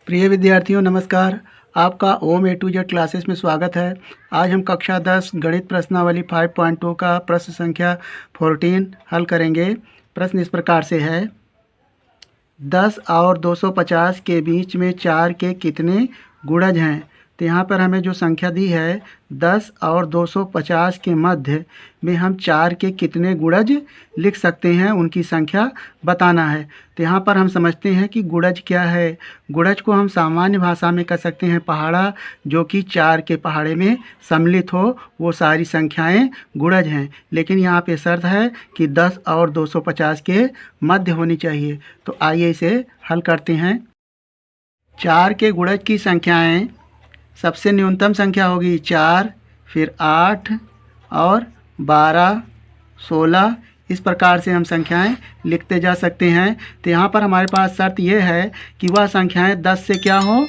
प्रिय विद्यार्थियों नमस्कार। आपका ओम ए टू जेड क्लासेस में स्वागत है। आज हम कक्षा 10 गणित प्रश्नावली 5.2 का प्रश्न संख्या 14 हल करेंगे। प्रश्न इस प्रकार से है, 10 और 250 के बीच में 4 के कितने गुणज हैं। तो यहाँ पर हमें जो संख्या दी है 10 और 250 के मध्य में हम 4 के कितने गुणज लिख सकते हैं, उनकी संख्या बताना है। तो यहाँ पर हम समझते हैं कि गुणज क्या है। गुणज को हम सामान्य भाषा में कह सकते हैं पहाड़ा, जो कि 4 के पहाड़े में सम्मिलित हो वो सारी संख्याएं गुणज हैं। लेकिन यहाँ पे शर्त है कि 10 और 250 के मध्य होनी चाहिए। तो आइए इसे हल करते हैं। 4 के गुणज की संख्याएं, सबसे न्यूनतम संख्या होगी 4, फिर 8 और 12, 16। इस प्रकार से हम संख्याएं लिखते जा सकते हैं। तो यहाँ पर हमारे पास शर्त यह है कि वह संख्याएं 10 से क्या हो,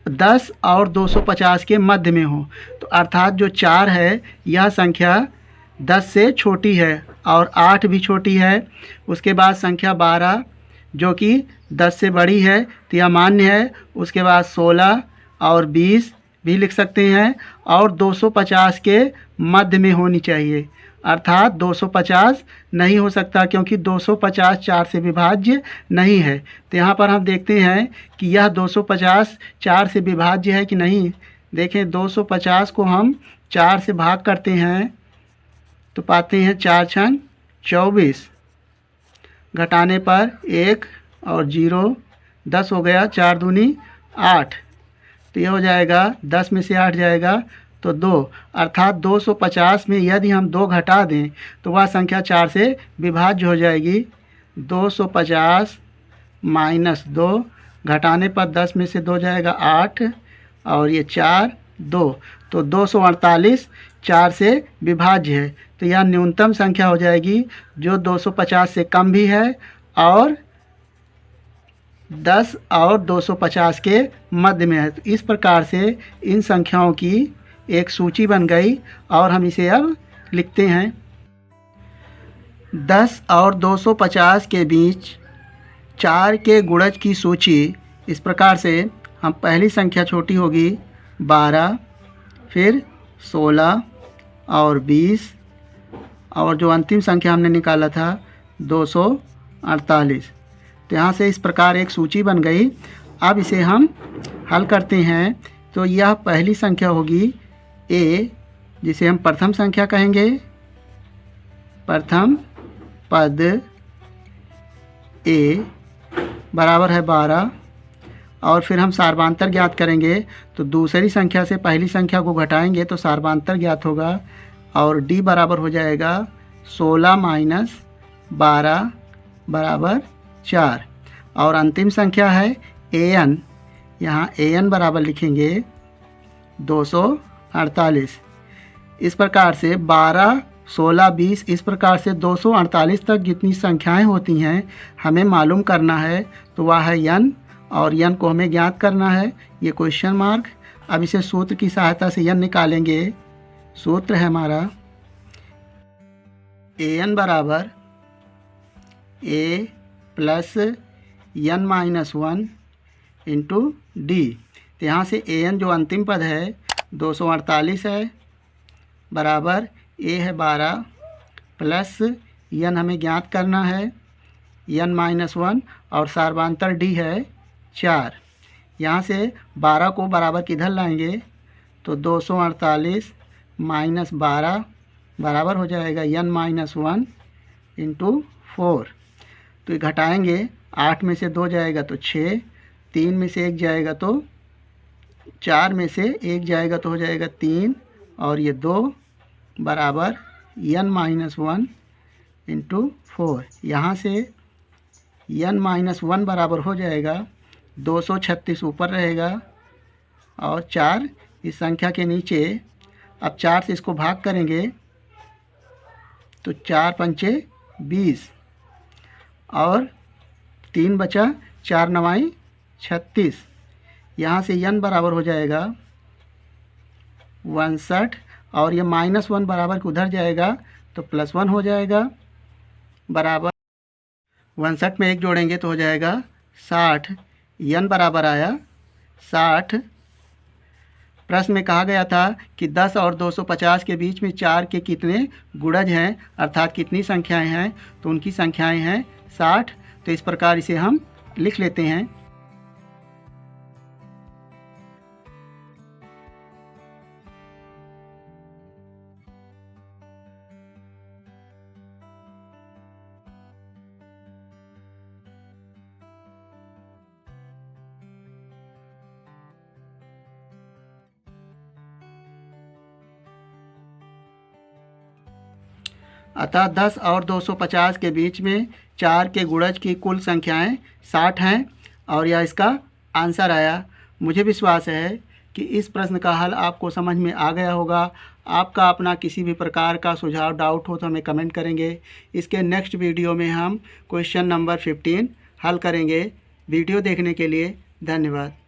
10 और 250 के मध्य में हो। तो अर्थात जो 4 है यह संख्या 10 से छोटी है और 8 भी छोटी है। उसके बाद संख्या 12 जो कि 10 से बड़ी है तो यह मान्य है। उसके बाद 16 और 20 भी लिख सकते हैं और 250 के मध्य में होनी चाहिए। अर्थात 250 नहीं हो सकता क्योंकि 250 4 से विभाज्य नहीं है। तो यहाँ पर हम देखते हैं कि यह 250 4 से विभाज्य है कि नहीं। देखें 250 को हम 4 से भाग करते हैं तो पाते हैं 4 छंग 24, घटाने पर 1 और 0, 10 हो गया, 4 दूनी 8। तो ये हो जाएगा 10 में से 8 जाएगा तो 2। अर्थात 250 में यदि हम 2 घटा दें तो वह संख्या 4 से विभाज्य हो जाएगी। 250 माइनस 2, घटाने पर 10 में से 2 जाएगा 8 और ये 4 2। तो 248 4 से विभाज्य है। तो यह न्यूनतम संख्या हो जाएगी जो 250 से कम भी है और 10 और 250 के मध्य में है। तो इस प्रकार से इन संख्याओं की एक सूची बन गई और हम इसे अब लिखते हैं। 10 और 250 के बीच 4 के गुणज की सूची इस प्रकार से, हम पहली संख्या छोटी होगी 12, फिर 16 और 20 और जो अंतिम संख्या हमने निकाला था 248। तो यहाँ से इस प्रकार एक सूची बन गई। अब इसे हम हल करते हैं। तो यह पहली संख्या होगी ए, जिसे हम प्रथम संख्या कहेंगे। प्रथम पद ए बराबर है 12 और फिर हम सार्वधातुक ज्ञात करेंगे। तो दूसरी संख्या से पहली संख्या को घटाएंगे तो सार्वधातुक ज्ञात होगा और डी बराबर हो जाएगा 16 माइनस 12 बराबर 4 और अंतिम संख्या है ए एन। यहाँ ए एन बराबर लिखेंगे 248। इस प्रकार से 12, 16, 20 इस प्रकार से 248 तक जितनी संख्याएं होती हैं हमें मालूम करना है। तो वह है यन और यन को हमें ज्ञात करना है, ये क्वेश्चन मार्क। अब इसे सूत्र की सहायता से यन निकालेंगे। सूत्र है हमारा ए एन बराबर A plus N minus 1 into D. तो यहाँ से ए एन जो अंतिम पद है 248 है बराबर ए है 12 प्लस एन हमें ज्ञात करना है एन माइनस 1 और सार्वधातुक डी है 4। यहाँ से 12 को बराबर किधर लाएंगे तो 248 माइनस 12 बराबर हो जाएगा एन माइनस 1 इंटू 4। तो घटाएंगे, 8 में से 2 जाएगा तो 6, 3 में से 1 जाएगा तो 4 में से 1 जाएगा तो हो जाएगा 3 और ये 2 बराबर एन माइनस 1 इंटू 4। यहाँ से एन माइनस 1 बराबर हो जाएगा 236 ऊपर रहेगा और 4 इस संख्या के नीचे। अब 4 से इसको भाग करेंगे तो 4 पंचे 20 और 3 बचा, 4 नवाई 36। यहाँ से n बराबर हो जाएगा 62 और ये -1 बराबर के उधर जाएगा तो +1 हो जाएगा बराबर 62 में 1 जोड़ेंगे तो हो जाएगा 60। n बराबर आया 60। प्रश्न में कहा गया था कि 10 और 250 के बीच में 4 के कितने गुणज हैं, अर्थात कितनी संख्याएं हैं, तो उनकी संख्याएं हैं 60। तो इस प्रकार इसे हम लिख लेते हैं। अतः 10 और 250 के बीच में 4 के गुणज की कुल संख्याएं 60 हैं और यह इसका आंसर आया। मुझे विश्वास है कि इस प्रश्न का हल आपको समझ में आ गया होगा। आपका अपना किसी भी प्रकार का सुझाव डाउट हो तो हमें कमेंट करेंगे। इसके नेक्स्ट वीडियो में हम क्वेश्चन नंबर 15 हल करेंगे। वीडियो देखने के लिए धन्यवाद।